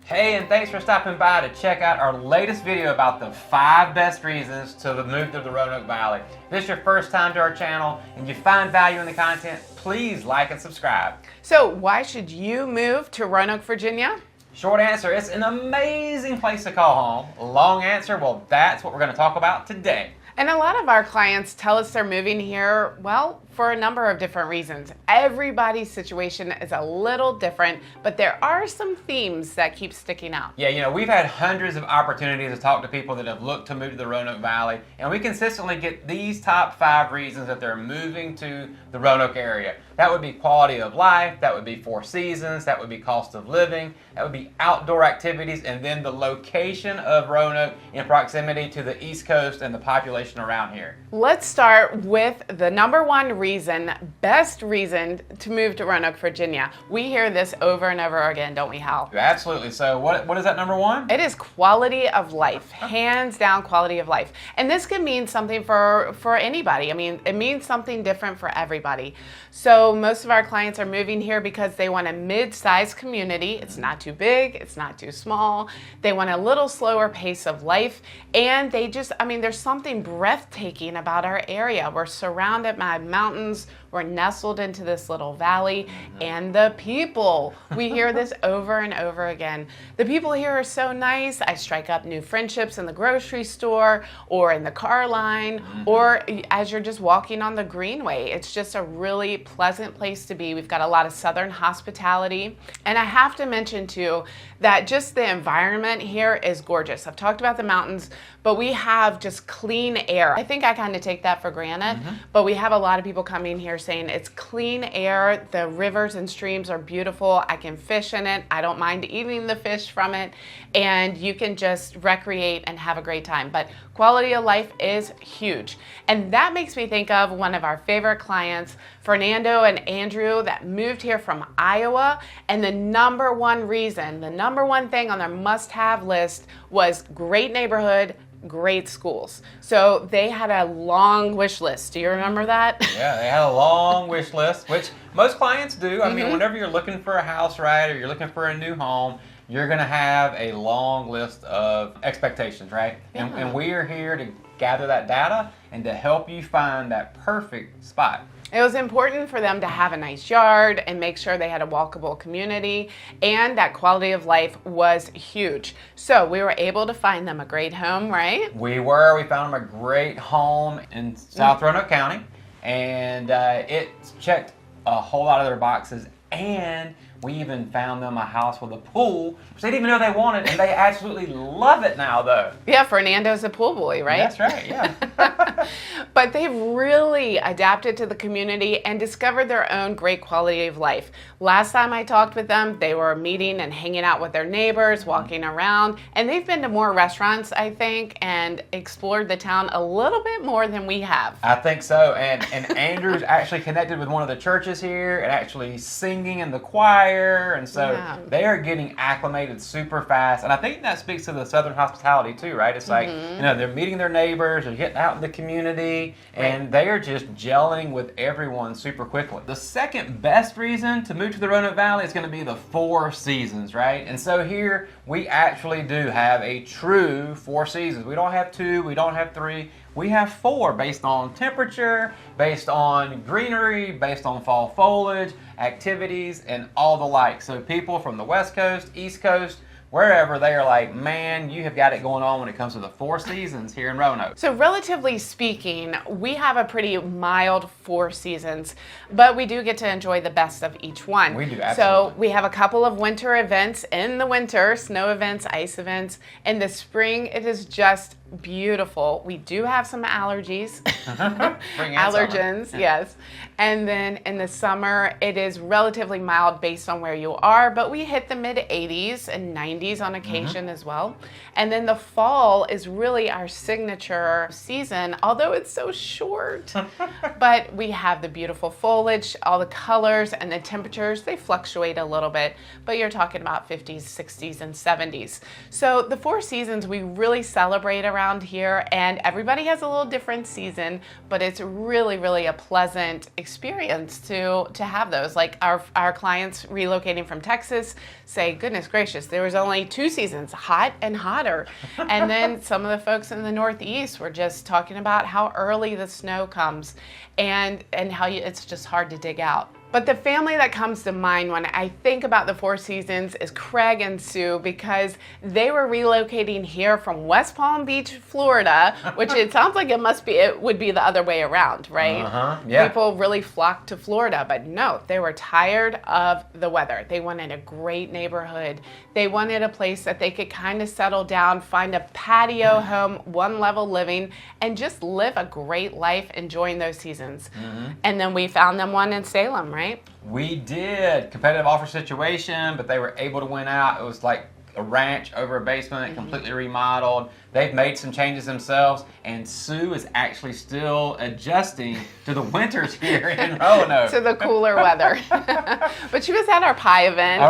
Hey, and thanks for stopping by to check out our latest video about the 5 best reasons to move to the Roanoke Valley. If this is your first time to our channel and you find value in the content, please like and subscribe. So why should you move to Roanoke, Virginia? Short answer, it's an amazing place to call home. Long answer, well, that's what we're going to talk about today. And a lot of our clients tell us they're moving here, well, for a number of different reasons. Everybody's situation is a little different, but there are some themes that keep sticking out. Yeah, we've had hundreds of opportunities to talk to people that have looked to move to the Roanoke Valley, and we consistently get these top 5 reasons that they're moving to the Roanoke area. That would be quality of life, that would be 4 seasons, that would be cost of living, that would be outdoor activities, and then the location of Roanoke in proximity to the East Coast and the population around here. Let's start with the number 1 reason, best reason to move to Roanoke, Virginia. We hear this over and over again, don't we, Hal? Absolutely. So what is that number 1? It is quality of life, hands down quality of life. And this can mean something for anybody. I mean, it means something different for everybody. So most of our clients are moving here because they want a mid-sized community. It's not too big, it's not too small. They want a little slower pace of life. And they just, there's something breathtaking about our area. We're surrounded by mountains. We're nestled into this little valley, and the people, we hear this over and over again. The people here are so nice. I strike up new friendships in the grocery store or in the car line or as you're just walking on the greenway. It's just a really pleasant place to be. We've got a lot of Southern hospitality. And I have to mention too that just the environment here is gorgeous. I've talked about the mountains, but we have just clean air. I think I kind of take that for granted, but we have a lot of people coming here saying it's clean air, the rivers and streams are beautiful, I can fish in it, I don't mind eating the fish from it, and you can just recreate and have a great time. But quality of life is huge. And that makes me think of one of our favorite clients, Fernando and Andrew, that moved here from Iowa, and the number 1 reason, the number 1 thing on their must-have list was great neighborhood, great schools. So they had a long wish list. Do you remember that? Yeah, they had a long wish list, which most clients do. I mean, whenever you're looking for a house, right, or you're looking for a new home, you're going to have a long list of expectations, right? Yeah. And we are here to gather that data and to help you find that perfect spot. It was important for them to have a nice yard and make sure they had a walkable community, and that quality of life was huge. So we were able to find them a great home, right? We were. We found them a great home in South Roanoke County, and it checked a whole lot of their boxes, and we even found them a house with a pool, which they didn't even know they wanted, and they absolutely love it now, though. Yeah, Fernando's a pool boy, right? That's right, yeah. But they've really adapted to the community and discovered their own great quality of life. Last time I talked with them, they were meeting and hanging out with their neighbors, walking around, and they've been to more restaurants, I think, and explored the town a little bit more than we have. I think so, and Andrew's actually connected with one of the churches here and actually singing in the choir, and so they are getting acclimated super fast, and I think that speaks to the Southern hospitality too, right? It's like, they're meeting their neighbors, they're getting out in the community, and they are just gelling with everyone super quickly. The second best reason to move to the Roanoke Valley is going to be the 4 seasons, right? And so here we actually do have a true 4 seasons. We don't have 2, we don't have 3, we have 4 based on temperature, based on greenery, based on fall foliage, activities, and all the like. So people from the West Coast, East Coast, wherever, they are like, man, you have got it going on when it comes to the 4 seasons here in Roanoke. So relatively speaking, we have a pretty mild 4 seasons, but we do get to enjoy the best of each one. We do, absolutely. So we have a couple of winter events in the winter, snow events, ice events. In the spring, it is just beautiful. We do have some allergies, allergens, yes. And then in the summer, it is relatively mild based on where you are, but we hit the mid-80s and 90s on occasion as well. And then the fall is really our signature season, although it's so short. But we have the beautiful foliage, all the colors, and the temperatures, they fluctuate a little bit, but you're talking about 50s, 60s, and 70s. So the 4 seasons we really celebrate around around here, and everybody has a little different season, but it's really, really a pleasant experience to have those. Like our clients relocating from Texas say, goodness gracious, there was only 2 seasons, hot and hotter. And then some of the folks in the Northeast were just talking about how early the snow comes and how it's just hard to dig out. But the family that comes to mind when I think about the 4 seasons is Craig and Sue, because they were relocating here from West Palm Beach, Florida, which it sounds like it would be the other way around, right? Yeah. People really flocked to Florida, but no, they were tired of the weather. They wanted a great neighborhood. They wanted a place that they could kind of settle down, find a patio home, 1-level living, and just live a great life enjoying those seasons. And then we found them one in Salem, right? We did. Competitive offer situation, but they were able to win out. It was like a ranch over a basement, completely remodeled. They've made some changes themselves, and Sue is actually still adjusting to the winters here in Roanoke. To the cooler weather. But she was at our pie event,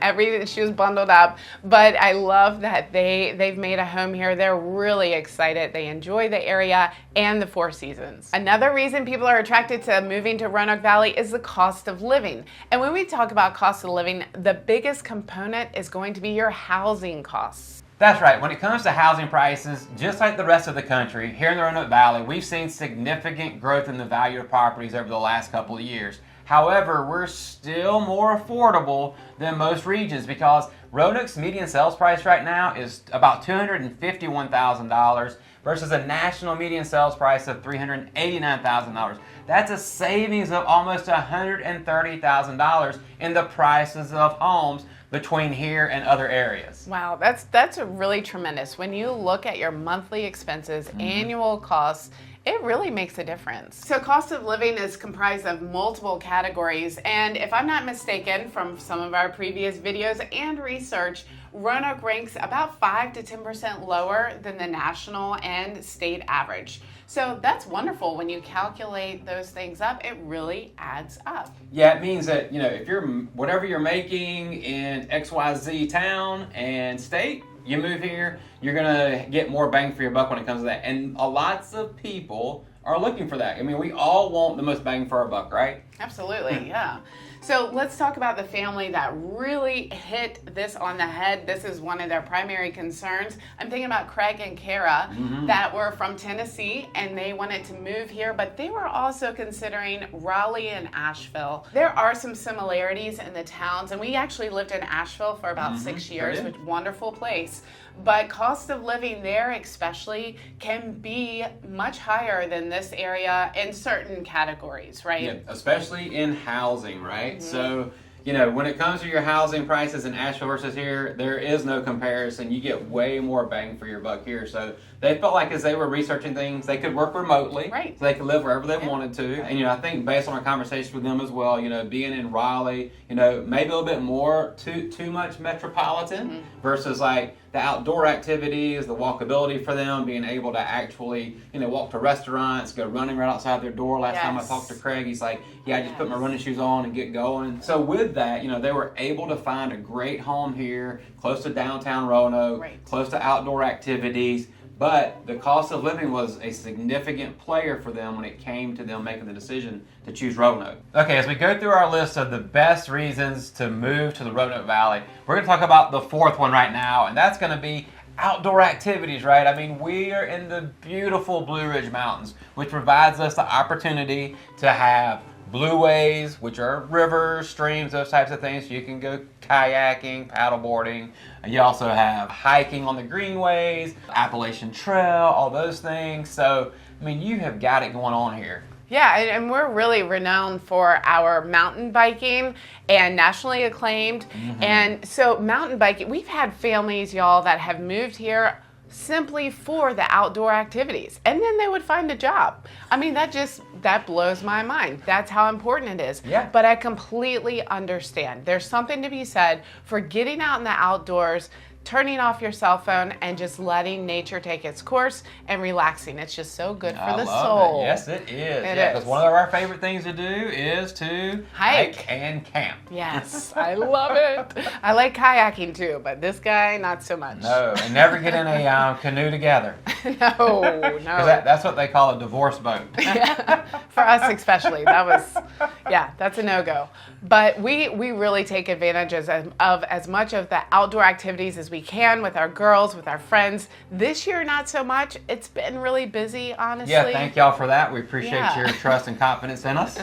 and she was bundled up. But I love that they've made a home here. They're really excited. They enjoy the area and the 4 seasons. Another reason people are attracted to moving to Roanoke Valley is the cost of living. And when we talk about cost of living, the biggest component is going to be your housing costs. That's right. When it comes to housing prices, just like the rest of the country, here in the Roanoke Valley, we've seen significant growth in the value of properties over the last couple of years. However, we're still more affordable than most regions because Roanoke's median sales price right now is about $251,000 versus a national median sales price of $389,000. That's a savings of almost $130,000 in the prices of homes between here and other areas. Wow, that's really tremendous. When you look at your monthly expenses, annual costs, it really makes a difference. So cost of living is comprised of multiple categories, and if I'm not mistaken from some of our previous videos and research, Roanoke ranks about 5 to 10% lower than the national and state average. So that's wonderful. When you calculate those things up, it really adds up. Yeah, it means that, if whatever you're making in XYZ town and state, you move here, you're gonna get more bang for your buck when it comes to that. And lots of people are looking for that. I mean, we all want the most bang for our buck, right? Absolutely, yeah. So let's talk about the family that really hit this on the head. This is one of their primary concerns. I'm thinking about Craig and Kara that were from Tennessee and they wanted to move here, but they were also considering Raleigh and Asheville. There are some similarities in the towns, and we actually lived in Asheville for about 6 years, which is a wonderful place. But cost of living there especially can be much higher than this area in certain categories, right? Yeah, especially in housing, right? So, when it comes to your housing prices in Asheville versus here, there is no comparison. You get way more bang for your buck here. So they felt like as they were researching things, they could work remotely. Right. So they could live wherever they wanted to. And, I think based on our conversation with them as well, being in Raleigh, maybe a little bit more too much metropolitan versus like the outdoor activities, the walkability for them, being able to actually, walk to restaurants, go running right outside their door. Last time I talked to Craig, he's like, I just put my running shoes on and get going. So with that, they were able to find a great home here, close to downtown Roanoke, close to outdoor activities. But the cost of living was a significant player for them when it came to them making the decision to choose Roanoke. Okay, as we go through our list of the best reasons to move to the Roanoke Valley, we're going to talk about the 4th one right now, and that's going to be outdoor activities, right? I mean, we are in the beautiful Blue Ridge Mountains, which provides us the opportunity to have blueways, which are rivers, streams, those types of things. You can go kayaking, paddleboarding. You also have hiking on the greenways, Appalachian Trail, all those things. So, I mean, you have got it going on here. Yeah, and we're really renowned for our mountain biking and nationally acclaimed. And so mountain biking, we've had families, y'all, that have moved here simply for the outdoor activities, and then they would find a job. I mean, that blows my mind. That's how important it is. Yeah. But I completely understand. There's something to be said for getting out in the outdoors turning off your cell phone and just letting nature take its course and relaxing. It's just so good for the soul. Yes, it is. Because one of our favorite things to do is to hike and camp. Yes, I love it. I like kayaking too, but this guy, not so much. No, and never get in a canoe together. No. That's what they call a divorce boat. Yeah, for us especially. That's a no-go. But we really take advantage of as much of the outdoor activities as we can with our girls, with our friends. This year, not so much. It's been really busy, honestly. Yeah, thank y'all for that. We appreciate your trust and confidence in us.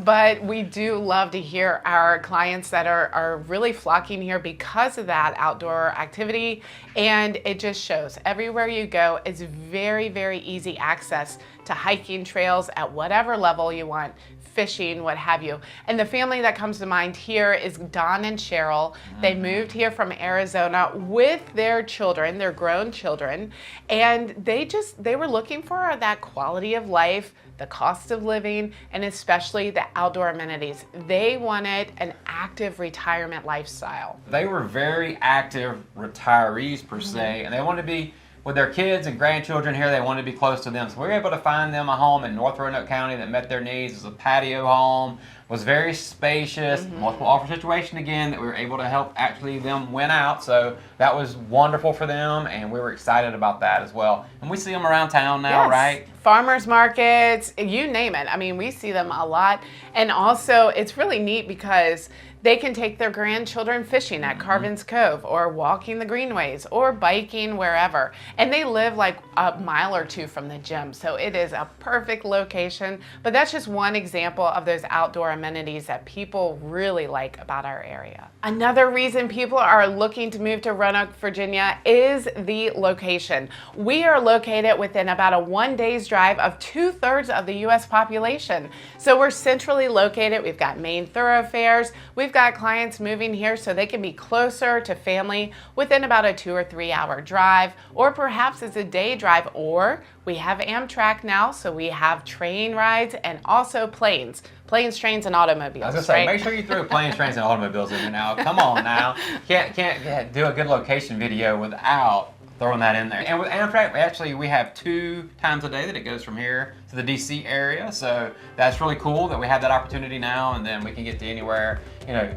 But we do love to hear our clients that are really flocking here because of that outdoor activity. And it just shows everywhere you go, it's very, very easy access to hiking trails at whatever level you want, fishing, what have you. And the family that comes to mind here is Don and Cheryl. They moved here from Arizona with their children, their grown children, and they were looking for that quality of life, the cost of living, and especially the outdoor amenities. They wanted an active retirement lifestyle. They were very active retirees per se, and they wanted to be with their kids and grandchildren here. They wanted to be close to them. So we were able to find them a home in North Roanoke County that met their needs. It was a patio home, was very spacious, multiple offer situation again that we were able to help actually them win out. So that was wonderful for them, and we were excited about that as well. And we see them around town now, right? Farmers markets, you name it. I mean, we see them a lot. And also, it's really neat because they can take their grandchildren fishing at Carvin's Cove or walking the greenways or biking wherever. And they live like a mile or two from the gym. So it is a perfect location. But that's just one example of those outdoor amenities that people really like about our area. Another reason people are looking to move to Roanoke, Virginia is the location. We are located within about a 1 day's drive of 2/3 of the U.S. population. So we're centrally located. We've got main thoroughfares. We've got clients moving here so they can be closer to family within about a 2 or 3 hour drive, or perhaps it's a day drive, or we have Amtrak now, so we have train rides and also planes, trains, and automobiles. I was gonna say, make sure you throw planes, trains, and automobiles in there now. Come on now, can't do a good location video without throwing that in there. And with Amtrak, we have 2 times a day that it goes from here to the DC area. So that's really cool that we have that opportunity now, and then we can get to anywhere,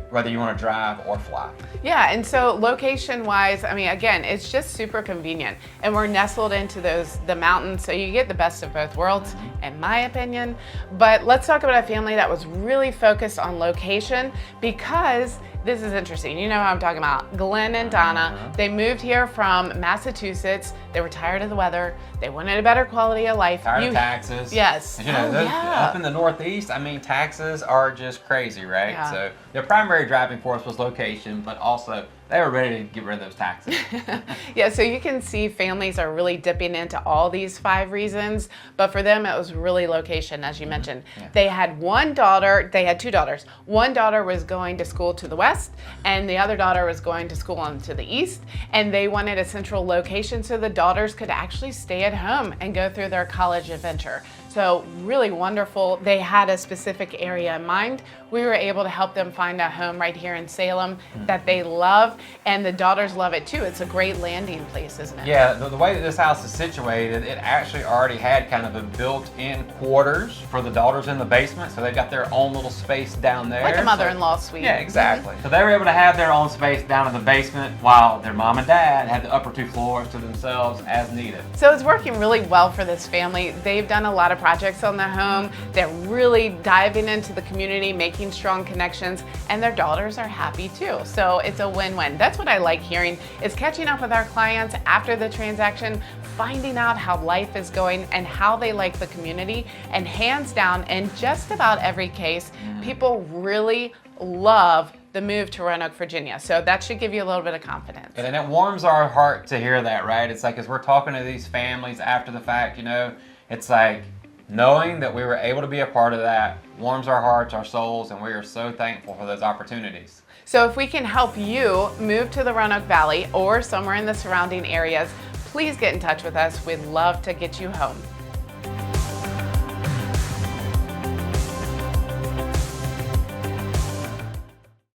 whether you want to drive or fly. Yeah, and so location-wise, I mean, again, it's just super convenient. And we're nestled into the mountains, so you get the best of both worlds, in my opinion. But let's talk about a family that was really focused on location, because this is interesting. You know what I'm talking about. Glenn and Donna, they moved here from Massachusetts. They were tired of the weather. They wanted a better quality of life. Tired of taxes. Yes. Up in the Northeast, I mean, taxes are just crazy, right? Yeah. So their primary driving force was location, but also they were ready to get rid of those taxes. Yeah, so you can see families are really dipping into all these 5 reasons, but for them it was really location, as you mentioned. Yeah. They had 2 daughters. One daughter was going to school to the west, and the other daughter was going to school to the east, and they wanted a central location so the daughters could actually stay at home and go through their college adventure. So really wonderful. They had a specific area in mind. We were able to help them find a home right here in Salem that they love, and the daughters love it too. It's a great landing place, isn't it? Yeah, the way that this house is situated, it actually already had kind of a built-in quarters for the daughters in the basement, so they got their own little space down there. Like a mother-in-law suite. Yeah, exactly. So they were able to have their own space down in the basement while their mom and dad had the upper 2 floors to themselves as needed. So it's working really well for this family. They've done a lot of projects on the home. They're really diving into the community, making strong connections, and their daughters are happy too. So it's a win-win. That's what I like hearing, is catching up with our clients after the transaction, finding out how life is going and how they like the community. And hands down, in just about every case, people really love the move to Roanoke, Virginia. So that should give you a little bit of confidence. And it warms our heart to hear that, right? It's like, as we're talking to these families after the fact, it's like, knowing that we were able to be a part of that warms our hearts, our souls, and we are so thankful for those opportunities. So if we can help you move to the Roanoke Valley or somewhere in the surrounding areas, please get in touch with us. We'd love to get you home.